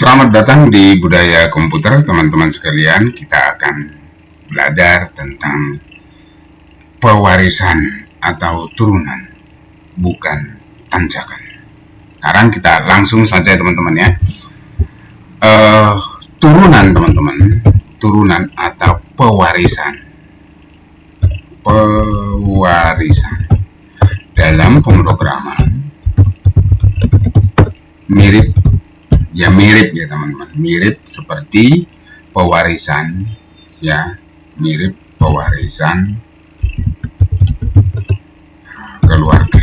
Selamat datang di Budaya Komputer, teman-teman sekalian. Kita akan belajar tentang pewarisan atau turunan, bukan tanjakan. Sekarang kita langsung saja teman-teman ya. Turunan teman-teman, turunan atau pewarisan. Pewarisan dalam pemrograman mirip ya teman-teman, mirip seperti pewarisan ya, mirip pewarisan keluarga.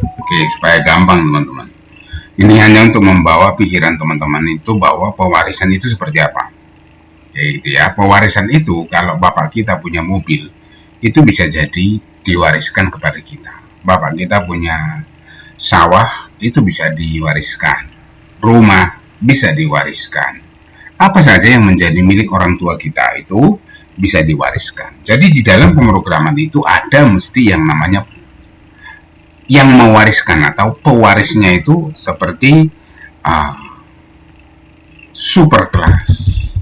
Oke, supaya gampang teman-teman, ini hanya untuk membawa pikiran teman-teman itu bahwa pewarisan itu seperti apa. Gitu ya, pewarisan itu kalau bapak kita punya mobil, itu bisa jadi diwariskan kepada kita. Bapak kita punya sawah, itu bisa diwariskan. Rumah bisa diwariskan. Apa saja yang menjadi milik orang tua kita itu bisa diwariskan. Jadi di dalam pemrograman itu ada mesti yang namanya yang mewariskan atau pewarisnya itu seperti superclass,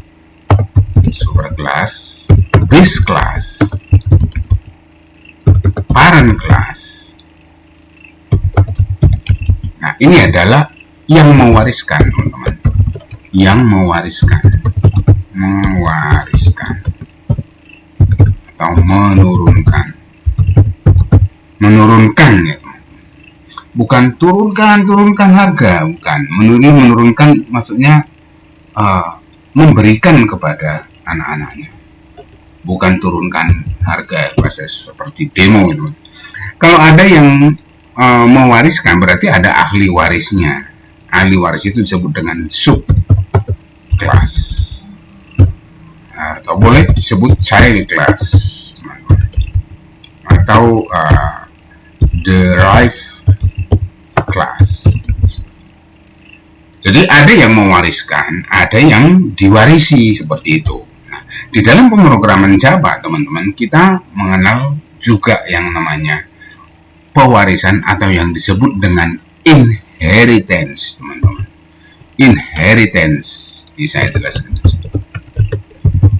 base class, parent class. Nah, ini adalah yang mewariskan, teman-teman. Yang mewariskan atau menurunkan ya, teman-teman. Bukan turunkan harga, bukan. Menurunkan maksudnya memberikan kepada anak-anaknya. Bukan turunkan harga, proses seperti demo itu. Kalau ada yang mewariskan, berarti ada ahli warisnya. Ahli waris itu disebut dengan subclass, atau boleh disebut child class, teman-teman, atau derived class. Jadi ada yang mewariskan, ada yang diwarisi, seperti itu. Nah, di dalam pemrograman Java, teman-teman, kita mengenal juga yang namanya pewarisan atau yang disebut dengan inheritance, teman-teman. Inheritance, ini saya jelaskan.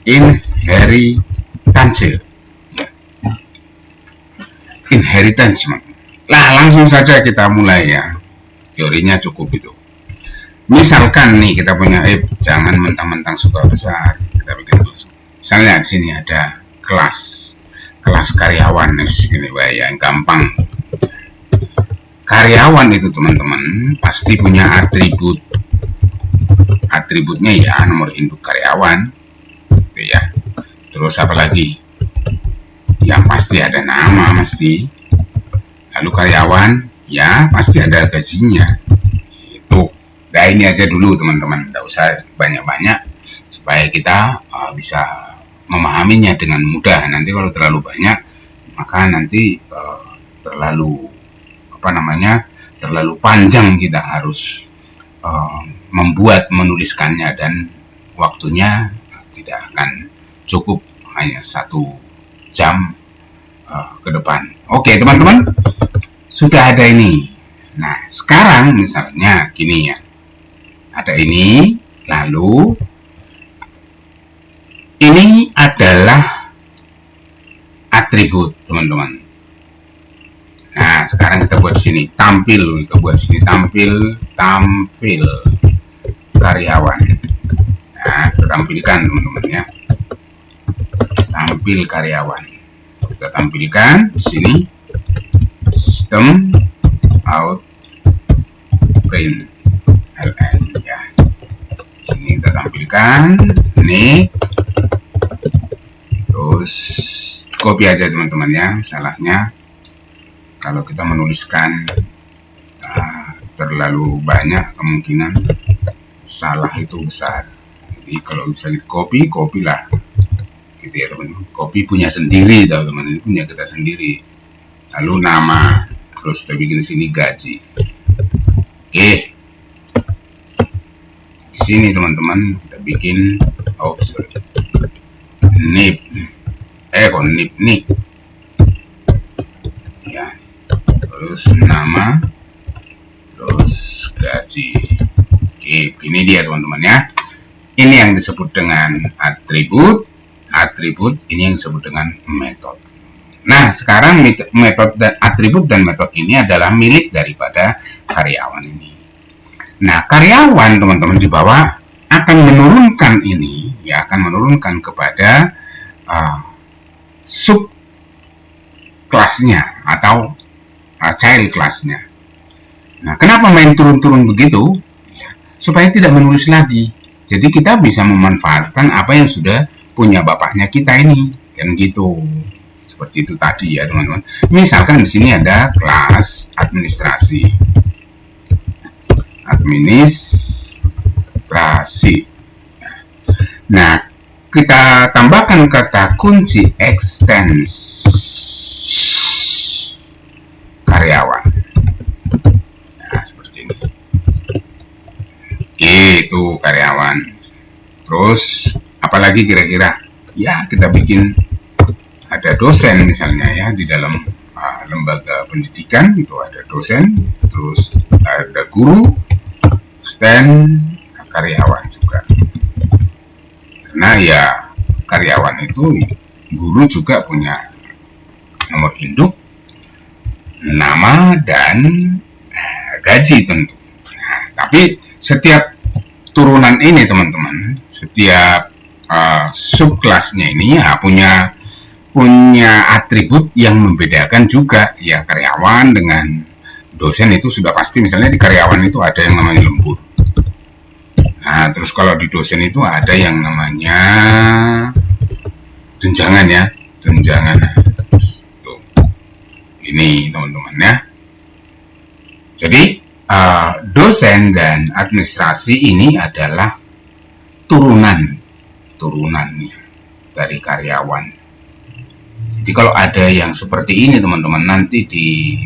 Inheritance, inheritance. Nah, langsung saja kita mulai ya. Teorinya cukup itu. Misalkan nih kita punya jangan mentang-mentang suka besar, kita bikin tulis. Misalnya di sini ada kelas karyawan, ini yang gampang. Karyawan itu teman-teman pasti punya atributnya ya, nomor induk karyawan gitu ya. Terus apa lagi? Yang pasti ada nama, mesti. Lalu karyawan ya pasti ada gajinya. Itu. Nah, ini aja dulu teman-teman, tidak usah banyak-banyak supaya kita bisa memahaminya dengan mudah. Nanti kalau terlalu banyak maka nanti terlalu panjang, kita harus menuliskannya dan waktunya tidak akan cukup, hanya 1 jam ke depan. Oke teman-teman, sudah ada ini. Nah, sekarang misalnya gini ya, ada ini, lalu ini adalah atribut, teman-teman. Nah, sekarang kita buat sini tampil, tampil karyawan. Nah, kita tampilkan teman-teman ya. Tampil karyawan. Kita tampilkan di sini sistem out print ln ya. Di sini kita tampilkan ini. Terus copy aja teman-teman ya, salahnya kalau kita menuliskan terlalu banyak, kemungkinan salah itu besar. Jadi kalau bisa di copy lah gitu ya teman-teman. Copy punya sendiri teman-teman, ini punya kita sendiri. Lalu nama, terus kita bikin sini gaji. Oke, di sini teman-teman kita bikin nip ya, terus nama, terus gaji. Oke, ini dia teman-teman ya. Ini yang disebut dengan atribut. Atribut ini yang disebut dengan metode. Nah, sekarang metode dan atribut dan metode ini adalah milik daripada karyawan ini. Nah, karyawan teman-teman di bawah akan menurunkan ini, ya akan menurunkan kepada sub kelasnya atau child kelasnya. Nah, kenapa main turun-turun begitu? Ya, supaya tidak menulis lagi. Jadi kita bisa memanfaatkan apa yang sudah punya bapaknya kita ini, kan gitu. Seperti itu tadi ya teman-teman. Misalkan di sini ada kelas administrasi. Nah, kita tambahkan kata kunci extends karyawan. Nah, seperti ini. Oke, itu karyawan. Terus, apalagi kira-kira? Ya, kita bikin ada dosen misalnya ya di dalam lembaga pendidikan itu ada dosen, terus ada guru, stand, karyawan juga. Karena ya karyawan itu guru juga punya nomor induk, nama dan gaji tentu. Nah, tapi setiap turunan ini teman-teman, setiap subkelasnya ini ya punya atribut yang membedakan juga ya. Karyawan dengan dosen itu sudah pasti, misalnya di karyawan itu ada yang namanya lembur. Nah, terus kalau di dosen itu ada yang namanya tunjangan ya, tunjangan. Tuh. Ini teman-teman ya. Jadi dosen dan administrasi ini adalah turunannya dari karyawan. Jadi kalau ada yang seperti ini teman-teman, nanti di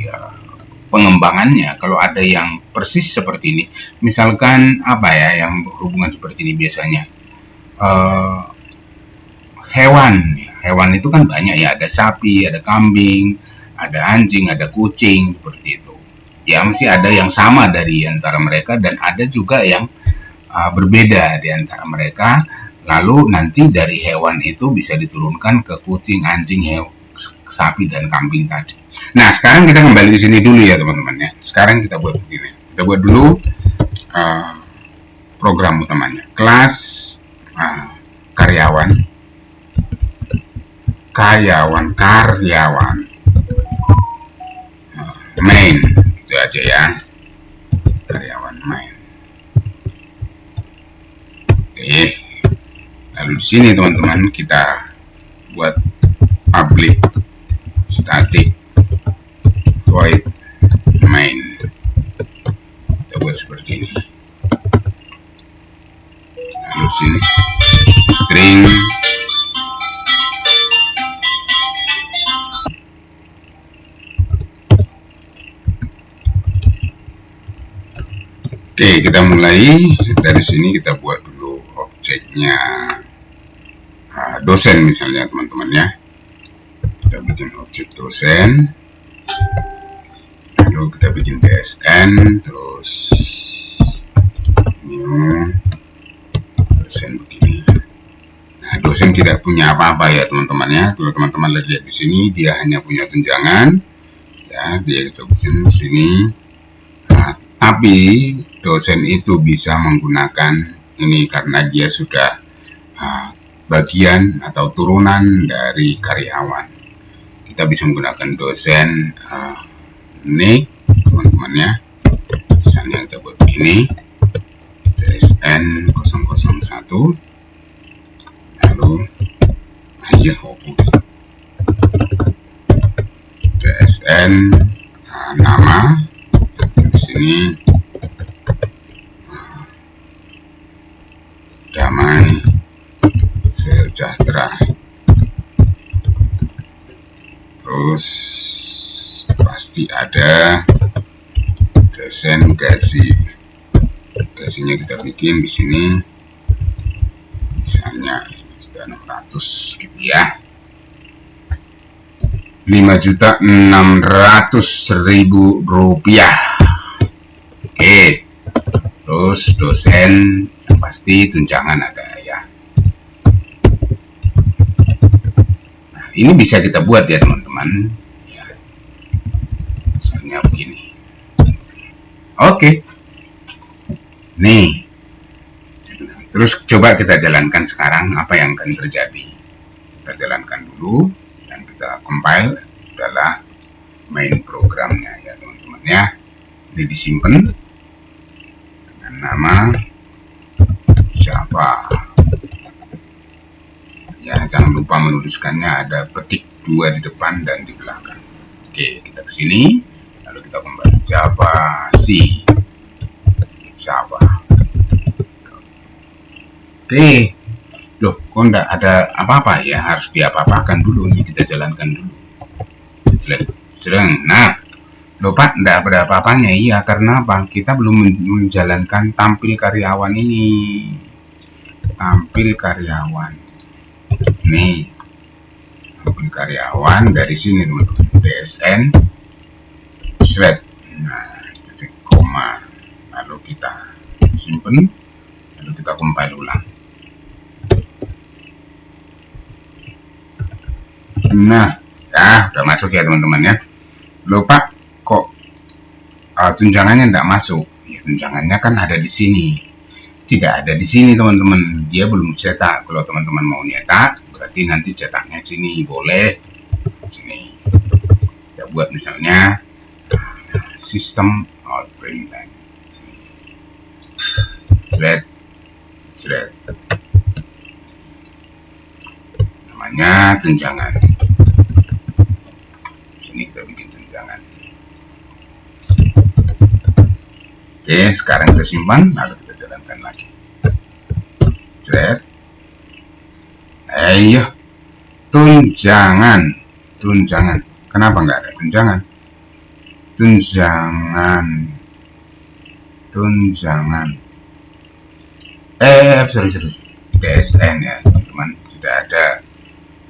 pengembangannya kalau ada yang persis seperti ini, misalkan apa ya yang berhubungan seperti ini biasanya hewan itu kan banyak ya, ada sapi, ada kambing, ada anjing, ada kucing, seperti itu ya. Mesti ada yang sama dari antara mereka dan ada juga yang berbeda di antara mereka. Lalu nanti dari hewan itu bisa diturunkan ke kucing, anjing, sapi, dan kambing tadi. Nah, sekarang kita kembali ke sini dulu ya teman-teman ya. Sekarang kita buat begini. Kita buat dulu program utamanya. Kelas karyawan. Main. Itu aja ya. Karyawan main. Oke. Lalu di sini teman-teman kita buat public static void main. Kita buat seperti ini. Lalu sini string Oke, kita mulai dari sini. Kita buat dulu objeknya dosen misalnya teman-teman ya. Kita bikin objek dosen, lalu kita bikin BSN, terus new dosen begini. Nah, dosen tidak punya apa-apa ya teman-teman ya. Kalau teman-teman lihat di sini, dia hanya punya tunjangan ya. Dia kita bikin di sini. Nah, tapi dosen itu bisa menggunakan ini karena dia sudah bagian atau turunan dari karyawan. Kita bisa menggunakan dosen ini teman-teman ya. Misalnya kita buat begini, DSN 001, lalu DSN nama di sini damai sejahtera. Terus pasti ada dosen gaji. Gajinya kita bikin di sini, misalnya sudah 600 gitu ya. 5.600.000 rupiah. Oke. Terus terus dosen yang pasti tunjangan ada ya. Nah, ini bisa kita buat ya teman-teman ya. Misalnya begini. Oke. Nih. Terus coba kita jalankan sekarang apa yang akan terjadi. Kita jalankan dulu dan kita compile adalah main programnya ya teman-teman ya. Ini disimpan dengan nama Java. Ya, jangan lupa menuliskannya ada petik 2 di depan dan di belakang. Oke, kita ke sini lalu kita kembali Java C. Java. Oke, loh, kok enggak ada apa-apa ya? Harus diapa-apakan dulu, ini kita jalankan dulu. Nah, loh Pak, enggak ada apa-apanya. Iya, karena apa? Kita belum menjalankan tampil karyawan ini. Tampil karyawan. Nih, tampil karyawan dari sini teman-teman. DSN, thread. Nah, titik koma. Lalu kita simpen, lalu kita compile ulang. Nah, ya udah masuk ya teman-teman ya. Lupa kok tunjangannya tidak masuk. Ya, tunjangannya kan ada di sini. Tidak ada di sini teman-teman. Dia belum cetak. Kalau teman-teman mau nyetak, berarti nanti cetaknya sini boleh. Sini. Kita buat misalnya sistem outprint line. Thread. Namanya tunjangan. Sini kita bikin tunjangan. Oke, sekarang kita simpan lalu kita jalankan lagi. Thread. Ayo, tunjangan. Kenapa nggak ada tunjangan? Tunjangan. Sorry. DSN ya teman-teman, tidak ada.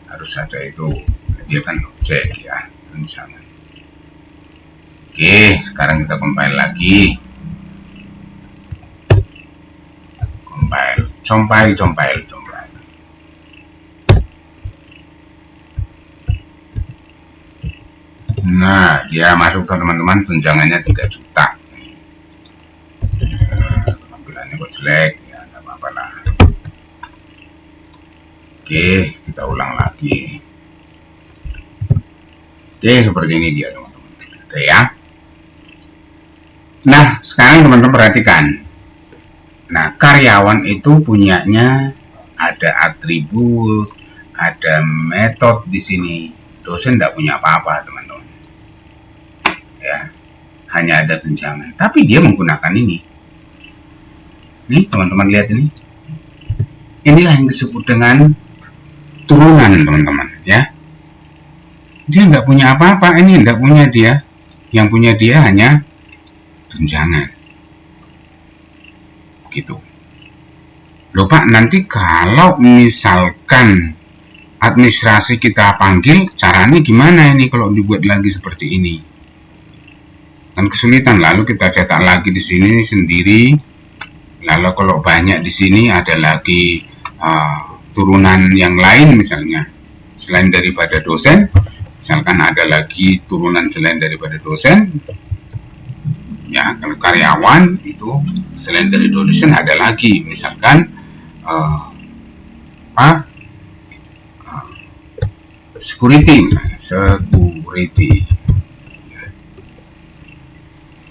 Harus ada itu, dia kan objek ya, tunjangan. Oke, sekarang kita compile lagi. Compile. Nah, dia masuk teman-teman, tunjangannya 3 juta. Tampilannya kok jelek ya, nggak apa-apa lah. Oke, kita ulang lagi. Oke, seperti ini dia teman-teman. Oke ya. Nah, sekarang teman-teman perhatikan. Nah, karyawan itu punyanya ada atribut, ada metode di sini. Dosen tidak punya apa-apa teman-teman. Ya, hanya ada tunjangan. Tapi dia menggunakan ini. Nih teman-teman lihat ini. Inilah yang disebut dengan turunan teman-teman ya. Dia nggak punya apa-apa, ini nggak punya dia. Yang punya dia hanya tunjangan. Gitu. Loh Pak, nanti kalau misalkan administrasi kita panggil, caranya gimana ini kalau dibuat lagi seperti ini? Kan kesulitan. Lalu kita cetak lagi di sini sendiri. Lalu kalau banyak di sini ada lagi turunan yang lain misalnya selain daripada dosen, misalkan ada lagi turunan selain daripada dosen ya. Kalau karyawan itu selain dari dosen ada lagi misalkan security misalnya,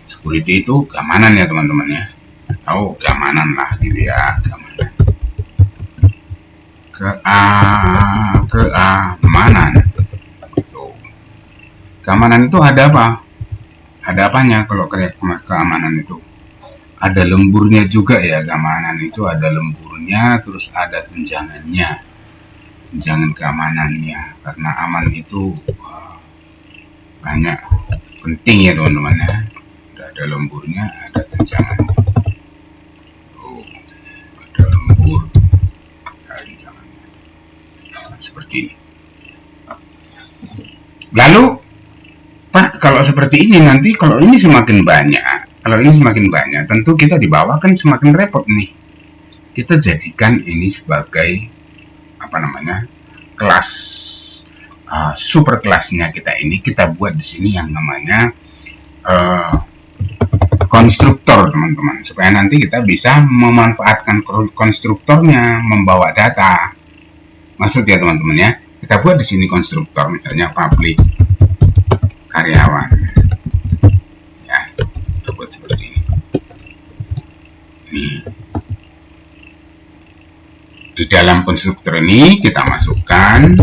security itu keamanan ya teman-teman ya, atau keamanan lah gitu ya, keamanan. Keamanan itu ada apa? Ada apanya kalau keamanan itu? Ada lemburnya juga ya. Keamanan itu ada lemburnya, terus ada tunjangannya, tunjangan keamanannya. Karena aman itu banyak penting ya teman-teman ya. Ada lemburnya, ada tunjangannya. Ada lembur, ada tunjangannya. Seperti ini. Lalu Pak, kalau seperti ini nanti kalau ini semakin banyak Kalau ini semakin banyak, tentu kita di bawah kan semakin repot nih. Kita jadikan ini sebagai apa namanya, kelas super kelasnya kita ini, kita buat di sini yang namanya konstruktor, teman-teman, supaya nanti kita bisa memanfaatkan konstruktornya membawa data. Maksud ya teman-teman ya, kita buat di sini konstruktor, misalnya public karyawan. Ya, kita buat seperti ini. Di dalam konstruktor ini kita masukkan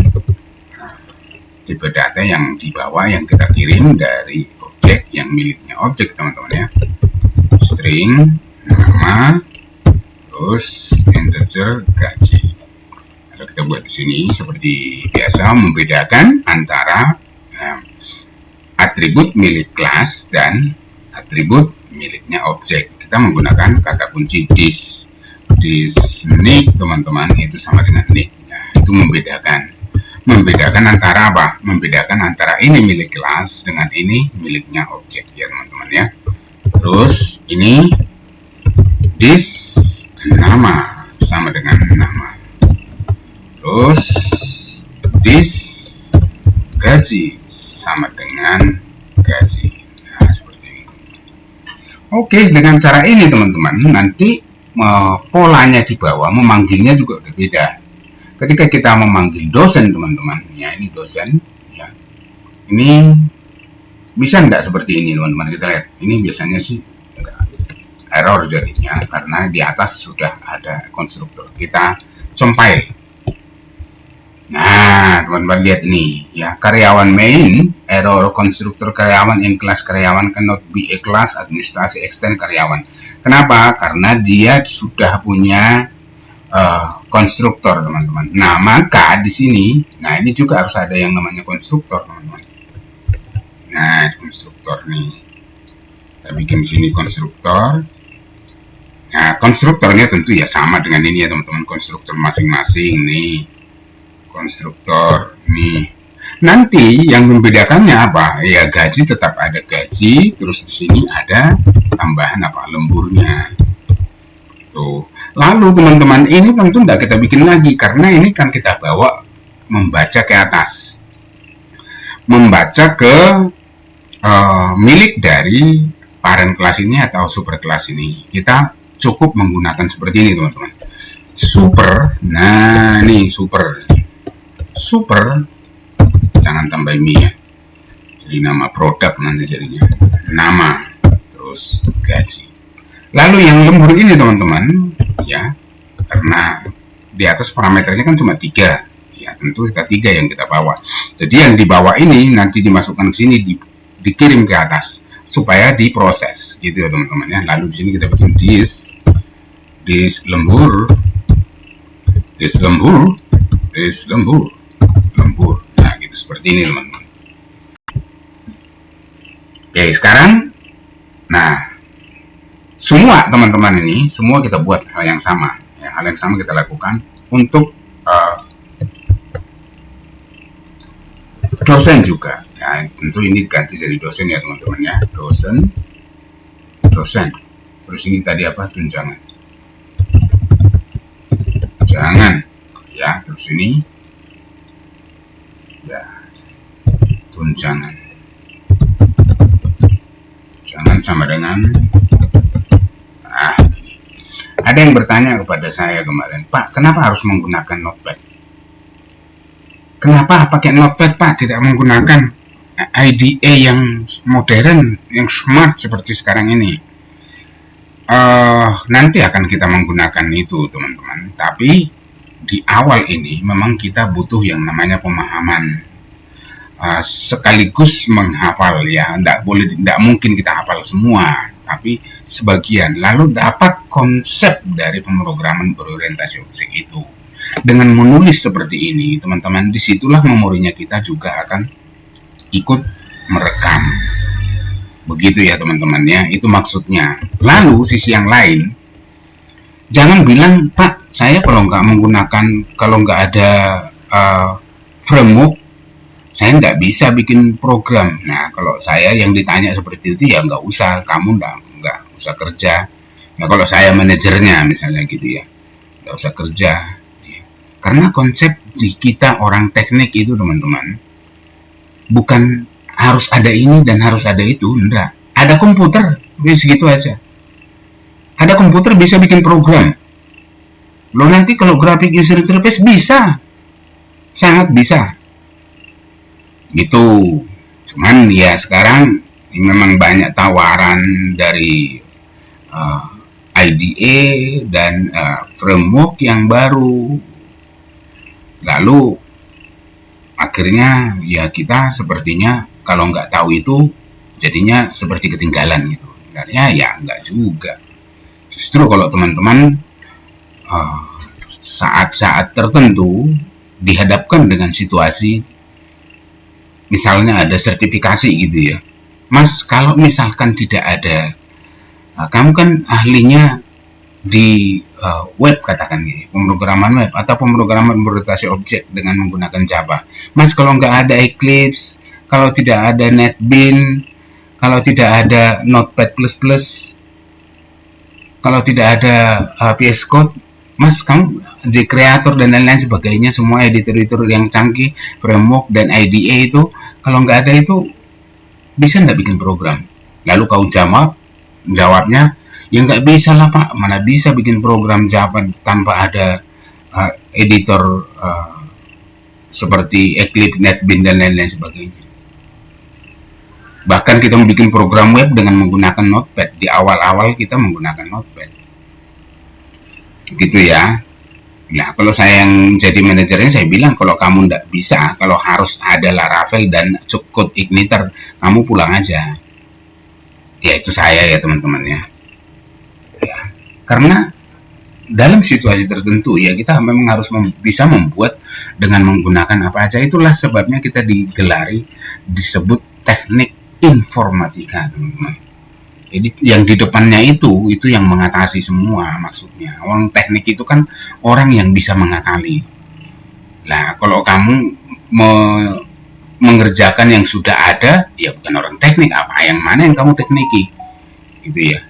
tipe data yang dibawa, yang kita kirim dari objek yang miliknya objek, teman-teman ya. String, nama, terus integer, gaji. Lalu kita buat di sini seperti biasa, membedakan antara atribut milik kelas dan atribut miliknya objek. Kita menggunakan kata kunci this nick, teman-teman, itu sama dengan nick. Nah, itu membedakan antara apa? Membedakan antara ini milik kelas dengan ini miliknya objek ya teman-teman ya. Terus ini this nama sama dengan nama. Terus this gaji sama dengan gaji. Nah, seperti ini. Oke, dengan cara ini teman-teman, nanti polanya di bawah memanggilnya juga udah beda. Ketika kita memanggil dosen, teman-teman, ya ini dosen, ya ini bisa enggak seperti ini, teman-teman. Kita lihat, ini biasanya sih error jadinya karena di atas sudah ada konstruktor. Kita compile. Nah, teman-teman lihat ini, ya karyawan main, error konstruktor karyawan in class karyawan cannot be a class administrasi extend karyawan. Kenapa? Karena dia sudah punya konstruktor, teman-teman. Nah, maka di sini, nah ini juga harus ada yang namanya konstruktor, teman-teman. Nah, konstruktor nih, kita bikin sini konstruktor. Nah, konstruktornya tentu ya sama dengan ini ya, teman-teman. Konstruktor masing-masing nih, konstruktor nih. Nanti yang membedakannya apa? Ya gaji tetap ada gaji, terus di sini ada tambahan apa? Lemburnya. Tuh. Lalu teman-teman, ini tentu tidak kita bikin lagi karena ini kan kita bawa membaca ke atas, membaca ke milik dari parent kelas ini atau super kelas ini. Kita cukup menggunakan seperti ini, teman-teman. Super, nah ini super, jangan tambah mi ya. Jadi nama produk nanti jadinya, nama, terus gaji. Lalu yang lembur ini, teman-teman, ya karena di atas parameternya kan cuma 3, ya tentu kita 3 yang kita bawa. Jadi yang dibawa ini nanti dimasukkan ke sini, dikirim ke atas supaya diproses, gitu ya teman-teman ya. Lalu di sini kita bikin this lembur, lembur. Nah, gitu seperti ini teman-teman. Oke, sekarang, nah semua teman-teman ini, semua kita buat hal yang sama. Ya, hal yang sama kita lakukan untuk dosen juga. Ya, tentu ini ganti jadi dosen ya teman-teman ya. Dosen. Terus ini tadi apa? Tunjangan. Ya, terus ini ya tunjangan. Tunjangan sama dengan ada yang bertanya kepada saya kemarin, Pak, kenapa harus menggunakan notepad? Kenapa pakai notepad, Pak? Tidak menggunakan IDE yang modern, yang smart seperti sekarang ini? Nanti akan kita menggunakan itu, teman-teman. Tapi di awal ini memang kita butuh yang namanya pemahaman. Sekaligus menghafal ya, tidak mungkin kita hafal semua, tapi sebagian, lalu dapat konsep dari pemrograman berorientasi objek itu. Dengan menulis seperti ini, teman-teman, disitulah memorinya kita juga akan ikut merekam. Begitu ya teman-teman ya, itu maksudnya. Lalu sisi yang lain, jangan bilang, Pak, saya kalau nggak ada framework, saya nggak bisa bikin program. Nah, kalau saya yang ditanya seperti itu ya nggak usah, kamu nggak usah kerja. Nah, kalau saya manajernya misalnya gitu ya, nggak usah kerja. Ya. Karena konsep di kita orang teknik itu teman-teman, bukan harus ada ini dan harus ada itu, enggak. Ada komputer, segitu aja. Ada komputer bisa bikin program. Lo nanti kalau graphic user interface bisa, sangat bisa. Gitu. Cuman ya sekarang memang banyak tawaran dari IDE dan framework yang baru. Lalu akhirnya ya kita sepertinya kalau nggak tahu itu jadinya seperti ketinggalan gitu. Sebenarnya ya nggak juga. Justru kalau teman-teman saat-saat tertentu dihadapkan dengan situasi, misalnya ada sertifikasi gitu ya, Mas, kalau misalkan tidak ada, kamu kan ahlinya di web katakan gitu, pemrograman web atau pemrograman berorientasi objek dengan menggunakan Java, Mas, kalau nggak ada Eclipse, kalau tidak ada NetBeans, kalau tidak ada Notepad++, kalau tidak ada VS Code, Mas, kamu di kreator dan lain-lain sebagainya, semua editor-editor yang canggih, framework dan IDE itu, kalau nggak ada itu, bisa nggak bikin program? Lalu kau jawabnya, ya nggak bisa lah Pak, mana bisa bikin program Java tanpa ada editor seperti Eclipse, NetBeans dan lain-lain sebagainya. Bahkan kita membuat program web dengan menggunakan Notepad. Di awal-awal kita menggunakan Notepad. Gitu ya. Nah, kalau saya yang jadi manajernya, saya bilang kalau kamu tidak bisa, kalau harus ada Laravel dan cukup Igniter, kamu pulang aja. Ya, itu saya ya teman-teman ya. Karena dalam situasi tertentu ya kita memang harus bisa membuat dengan menggunakan apa aja. Itulah sebabnya kita digelari disebut teknik informatika, teman-teman. Jadi yang di depannya itu yang mengatasi semua maksudnya. Orang teknik itu kan orang yang bisa mengakali. Nah, kalau kamu mengerjakan yang sudah ada, ya bukan orang teknik, apa yang mana yang kamu tekniki, gitu ya.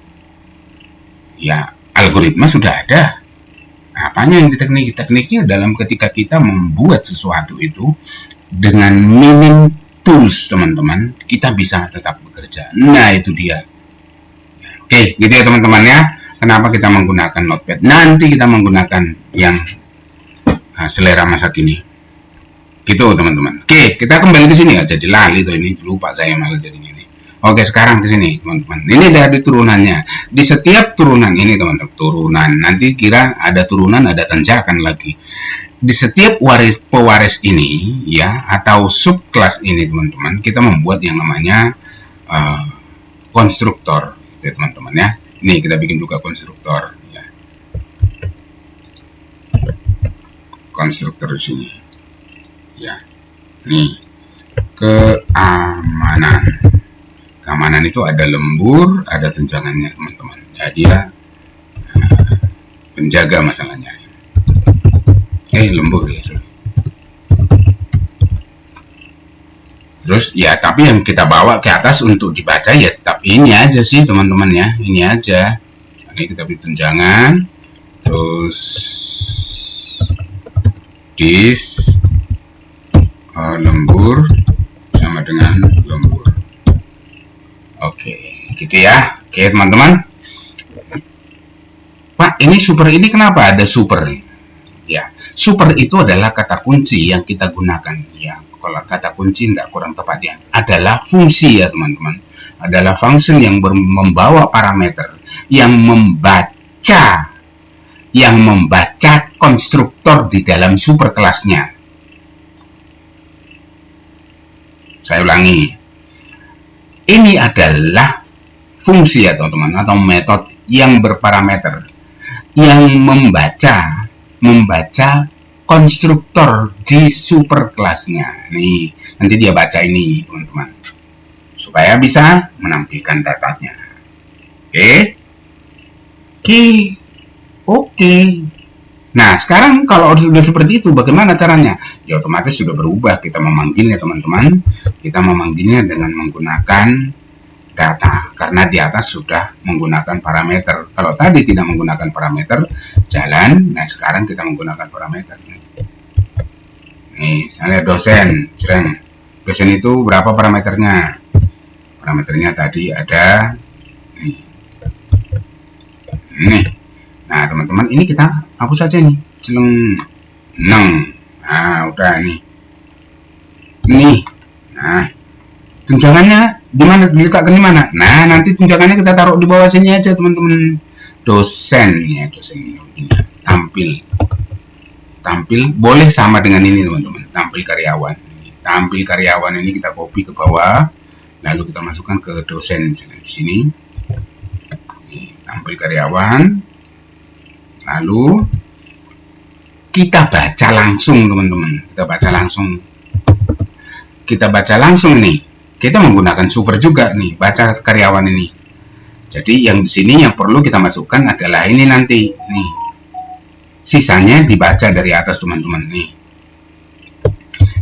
Ya, algoritma sudah ada. Apanya yang ditekniki? Tekniknya dalam ketika kita membuat sesuatu itu dengan minim tools, teman-teman, kita bisa tetap bekerja. Nah, itu dia. Oke, gitu ya teman-teman ya. Kenapa kita menggunakan Notepad? Nanti kita menggunakan yang selera masa kini. Gitu teman-teman. Oke, kita kembali ke sini ya. Jadi lali tuh ini, lupa saya malah jadinya ini. Oke, sekarang ke sini teman-teman. Ini dari turunannya. Di setiap turunan ini teman-teman, turunan. Nanti kira ada turunan, ada tanjakan lagi. Di setiap pewaris ini ya atau subkelas ini teman-teman, kita membuat yang namanya konstruktor, gitu, teman-teman ya. Ini kita bikin juga konstruktor ya. Konstruktor di sini ya. Nih, keamanan. Keamanan itu ada lembur, ada tunjangannya teman-teman. Ya, dia penjaga masalahnya. Lembur ya. Terus ya, tapi yang kita bawa ke atas untuk dibaca ya tetap ini aja sih teman-teman ya, ini aja. Ini kita beri tunjangan, terus lembur sama dengan lembur. Oke, gitu ya. Oke teman-teman. Pak, ini super ini kenapa ada super? Ya, super itu adalah kata kunci yang kita gunakan. Ya, kalau kata kunci tidak kurang tepat ya. Adalah fungsi ya teman-teman. Adalah function yang membawa parameter yang membaca konstruktor di dalam super kelasnya. Saya ulangi. Ini adalah fungsi ya teman-teman atau metode yang berparameter yang membaca konstruktor di superkelasnya. Nih, nanti dia baca ini, teman-teman, supaya bisa menampilkan datanya. Oke. Nah, sekarang kalau sudah seperti itu, bagaimana caranya? Ya, otomatis sudah berubah. Kita memanggilnya, teman-teman. Kita memanggilnya dengan menggunakan data, karena di atas sudah menggunakan parameter. Kalau tadi tidak menggunakan parameter, jalan. Nah, sekarang kita menggunakan parameter. Nih, misalnya dosen, jreng. Dosen itu berapa parameternya? Parameternya tadi ada nih. Nah, teman-teman, ini kita hapus saja nih. Celeng. Nah, udah nih. Nih. Nah, tunjangannya di mana, diletakkan di mana? Nah, nanti tunjangannya kita taruh di bawah sini aja, teman-teman. Dosen ya, dosen ini. Tampil boleh sama dengan ini, teman-teman. Tampil karyawan. Tampil karyawan ini kita copy ke bawah, lalu kita masukkan ke dosen misalnya di sini. Tampil karyawan. Lalu kita baca langsung, teman-teman. Kita baca langsung nih. Kita menggunakan super juga nih, baca karyawan ini. Jadi yang di sini yang perlu kita masukkan adalah ini nanti nih. Sisanya dibaca dari atas, teman-teman nih.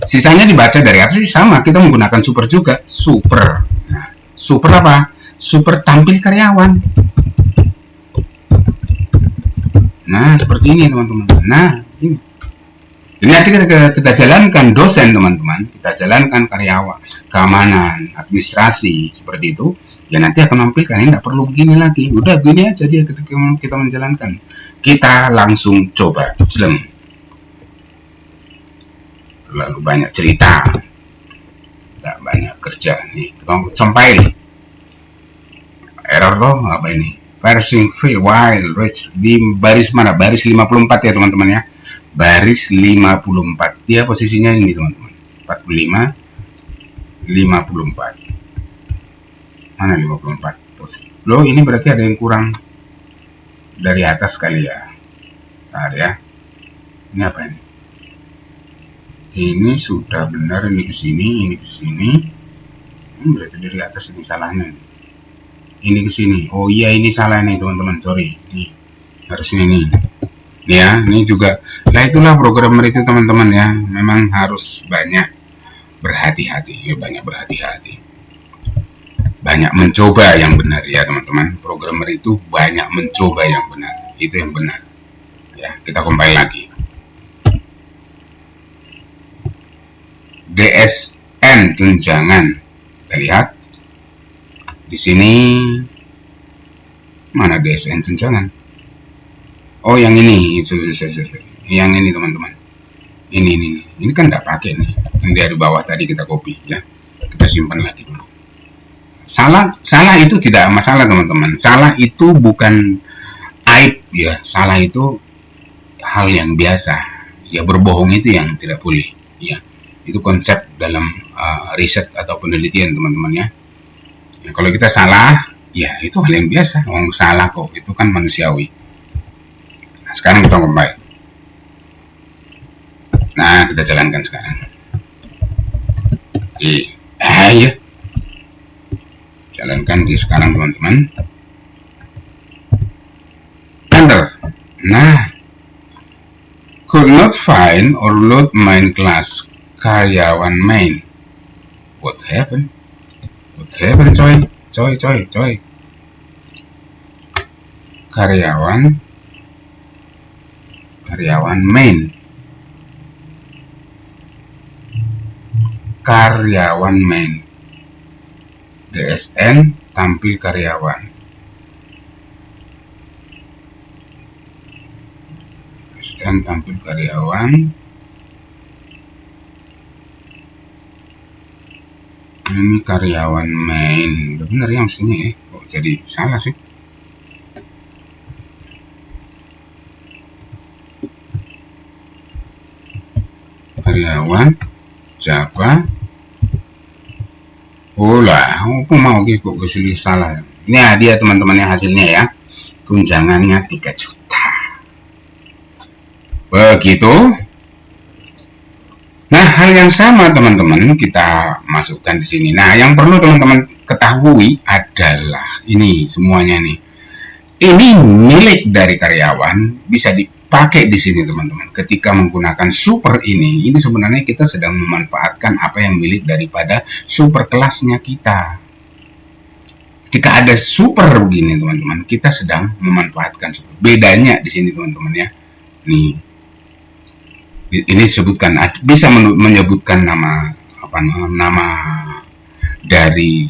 Sisanya dibaca dari atas sama, kita menggunakan super juga. Super. Nah, super apa? Super tampil karyawan. Nah, seperti ini, teman-teman. Nah, ini. Ini nanti kita jalankan dosen, teman-teman. Kita jalankan karyawan, keamanan, administrasi, seperti itu. Ya nanti akan menampilkan, ini tidak perlu begini lagi. Udah begini aja dia ketika kita menjalankan. Kita langsung coba. Terlalu banyak cerita. Tidak banyak kerja. Nih, compile. Error loh, apa ini? Parsing fail while di baris mana? Baris 54 ya, teman-teman ya. Baris 54. Dia posisinya ini, teman-teman. 45 54. Mana 54? Loh, ini berarti ada yang kurang dari atas kali ya. Bentar ya. Ini apa ini? Ini sudah benar, ini ke sini, ini ke sini. Ini berarti dari atas ini salahnya. Ini ke sini. Oh iya, ini salah nih, teman-teman. Sorry. Nih. Harusnya ini. Ya, ini juga. Nah, itulah programmer itu, teman-teman ya. Memang harus banyak berhati-hati. Ya, banyak berhati-hati. Banyak mencoba yang benar ya, teman-teman. Programmer itu banyak mencoba yang benar. Itu yang benar. Ya, kita compile lagi. DSN tunjangan. Kita lihat di sini mana DSN tunjangan. Oh, yang ini. Yang ini, teman-teman. Ini kan tidak pakai nih. Yang dari bawah tadi kita copy ya. Kita simpan lagi dulu. Salah itu tidak masalah, teman-teman. Salah itu bukan aib ya. Salah itu hal yang biasa. Ya, berbohong itu yang tidak boleh ya. Itu konsep dalam riset atau penelitian, teman-teman ya. Ya, kalau kita salah, ya itu hal yang biasa. Orang salah kok, itu kan manusiawi. Nah, sekarang kita kembali. Nah, kita jalankan sekarang. Ya. Jalankan di sekarang, teman-teman. Enter. Nah, could not find or load main class karyawan main. What happened? Coy. Karyawan main. Karyawan main. DSN tampil karyawan. DSN tampil karyawan. Ini karyawan main. Benar ya mestinya ya. Kok jadi salah sih? Karyawan Java. Lah, aku mau gitu kok kesini salah. Ini dia, teman-teman, yang hasilnya ya. Tunjangannya 3 juta. Begitu. Nah, hal yang sama, teman-teman, kita masukkan di sini. Nah, yang perlu teman-teman ketahui adalah ini semuanya nih. Ini milik dari karyawan, bisa dipakai di sini, teman-teman. Ketika menggunakan super ini sebenarnya kita sedang memanfaatkan apa yang milik daripada super kelasnya kita. Jika ada super begini teman-teman, kita sedang memanfaatkan super. Bedanya di sini teman-teman ya. Nih, ini disebutkan, bisa menyebutkan nama nama dari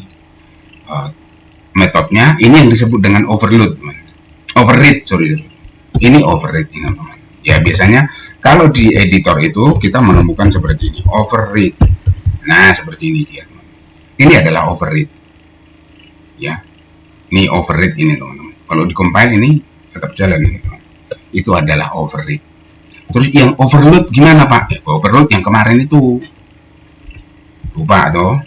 metodenya. Ini yang disebut dengan overload, teman. Override, sorry. Ini override, teman-teman. Ya biasanya kalau di editor itu kita menemukan seperti ini, override. Nah seperti ini dia, teman. Ini adalah override. Ya, ini override ini teman-teman. Kalau di compile ini tetap jalan ini, teman. Itu adalah override. Terus yang overload gimana Pak? Overload yang kemarin itu lupa tuh.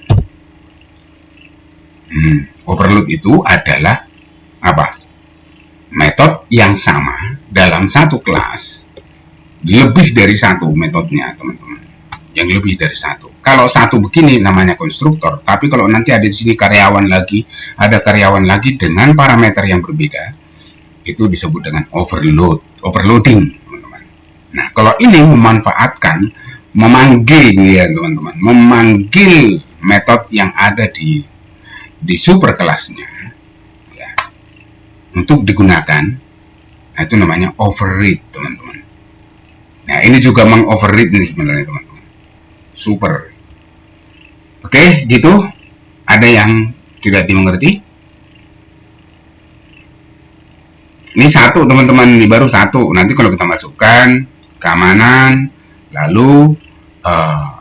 Overload itu adalah apa? Metode yang sama dalam satu kelas, lebih dari satu metodenya teman-teman. Yang lebih dari satu. Kalau satu begini namanya konstruktor, tapi kalau nanti ada di sini karyawan lagi, ada karyawan lagi dengan parameter yang berbeda, itu disebut dengan overloading, teman-teman. Nah, kalau ini memanfaatkan, memanggil ya teman-teman, memanggil metode yang ada di super kelasnya ya, untuk digunakan, nah itu namanya override teman-teman. Nah ini juga mengoverride nih sebenarnya teman-teman. Super. Oke, gitu. Ada yang tidak dimengerti? Ini satu teman-teman, ini baru satu. Nanti kalau kita masukkan keamanan, lalu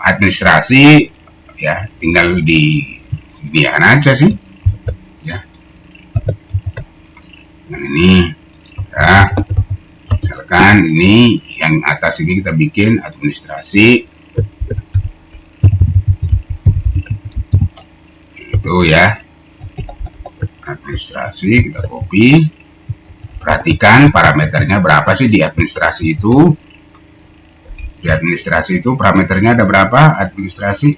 administrasi, ya tinggal disediakan aja sih, ya. Nah ini, ya. Misalkan ini yang atas ini kita bikin administrasi. Itu ya, administrasi kita copy. Perhatikan parameternya berapa sih di administrasi itu. Di administrasi itu parameternya ada berapa administrasi?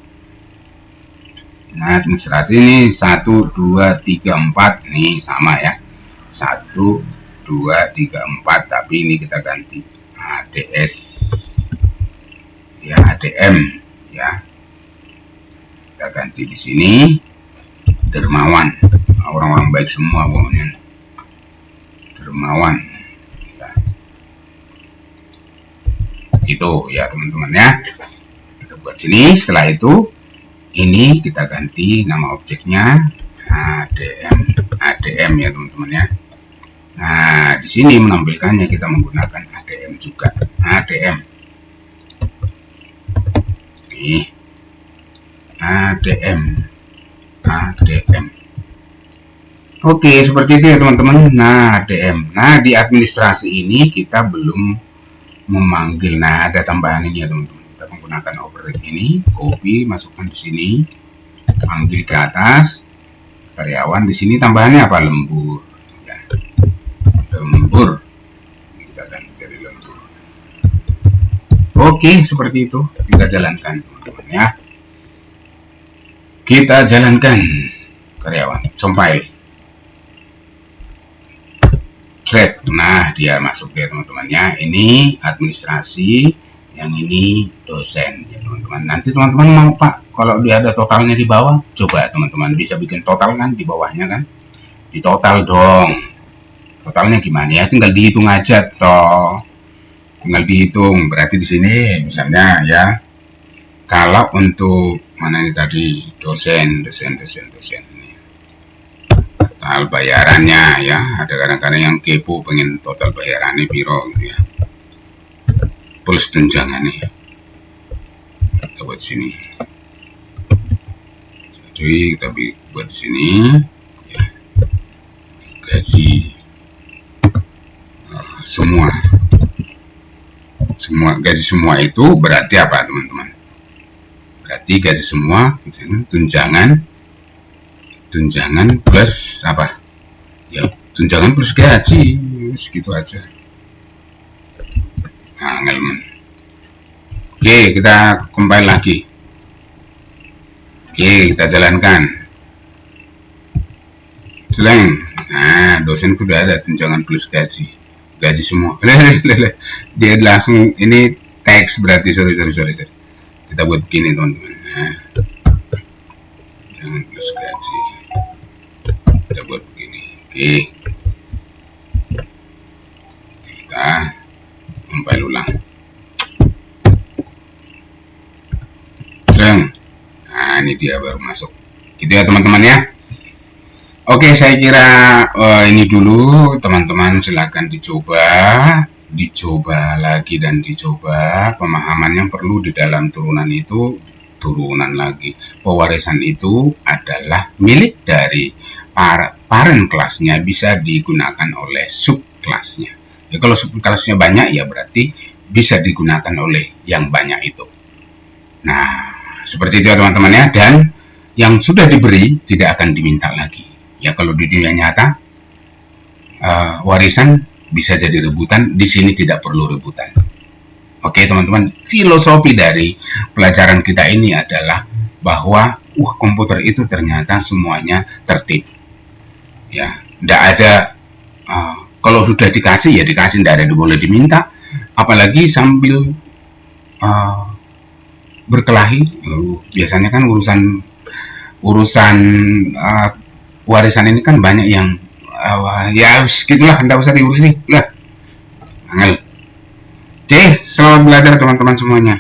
Nah administrasi ini 1, 2, 3, 4 nih sama ya, 1, 2, 3, 4, tapi ini kita ganti ADS ya, ADM ya, kita ganti di sini dermawan, orang-orang baik semua pokoknya, dermawan ya. Itu ya teman-teman ya, kita buat sini. Setelah itu ini kita ganti nama objeknya ADM ya teman-teman ya. Nah di sini menampilkannya kita menggunakan ADM juga, ADM nih, ADM. Oke, seperti itu ya teman-teman. Nah, ADM. Nah, di administrasi ini kita belum memanggil. Nah, ada tambahan ini ya teman-teman. Kita menggunakan override ini, copy, masukkan di sini, panggil ke atas, karyawan. Di sini tambahannya apa? Lembur. Ya. Lembur. Kita ganti jadi lembur. Oke, seperti itu. Kita jalankan teman-teman ya. Kita jalankan karyawan, compile, thread. Nah dia masuk ya teman-teman ya. Ini administrasi, yang ini dosen ya teman-teman. Nanti teman-teman mau Pak, kalau dia ada totalnya di bawah, coba teman-teman bisa bikin total kan di bawahnya kan, di total dong. Totalnya gimana ya? Tinggal dihitung aja toh, tinggal dihitung. Berarti di sini misalnya ya, kalau untuk mana ini tadi, dosen ini total bayarannya ya. Ada kadang-kadang yang kepo pengen total bayarannya piro gitu ya, plus tunjangannya. Kita buat sini, jadi kita buat sini ya, gaji semua gaji semua itu berarti apa teman-teman? Berarti gaji semua, tunjangan plus apa ya, tunjangan plus gaji, segitu aja. Nah, elemen. Oke, kita compile lagi. Oke, kita jalankan. Selain, nah dosen sudah ada tunjangan plus gaji semua. Dia langsung ini teks, berarti sorry. Kita buat begini teman-teman. Nah, jangan plus gaji. kita buat begini. Oke, kita compile ulang. Nah, ini dia baru masuk. Gitu ya teman-teman ya. Oke, saya kira ini dulu teman-teman, silakan dicoba lagi dan dicoba. Pemahaman yang perlu di dalam turunan itu, turunan lagi. Pewarisan itu adalah milik dari parent kelasnya, bisa digunakan oleh subkelasnya. Ya, kalau subkelasnya banyak ya berarti bisa digunakan oleh yang banyak itu. Nah, seperti itu ya teman-teman ya. Dan yang sudah diberi tidak akan diminta lagi. Ya, kalau di dunia nyata warisan bisa jadi rebutan, di sini tidak perlu rebutan. Oke teman-teman, filosofi dari pelajaran kita ini adalah bahwa komputer itu ternyata semuanya tertib. Ya, tidak ada kalau sudah dikasih ya dikasih, tidak ada boleh diminta, apalagi sambil berkelahi. Biasanya kan urusan warisan ini kan banyak yang ya gitulah, nggak usah diurusi lah. Angel. Oke, selamat belajar teman-teman semuanya.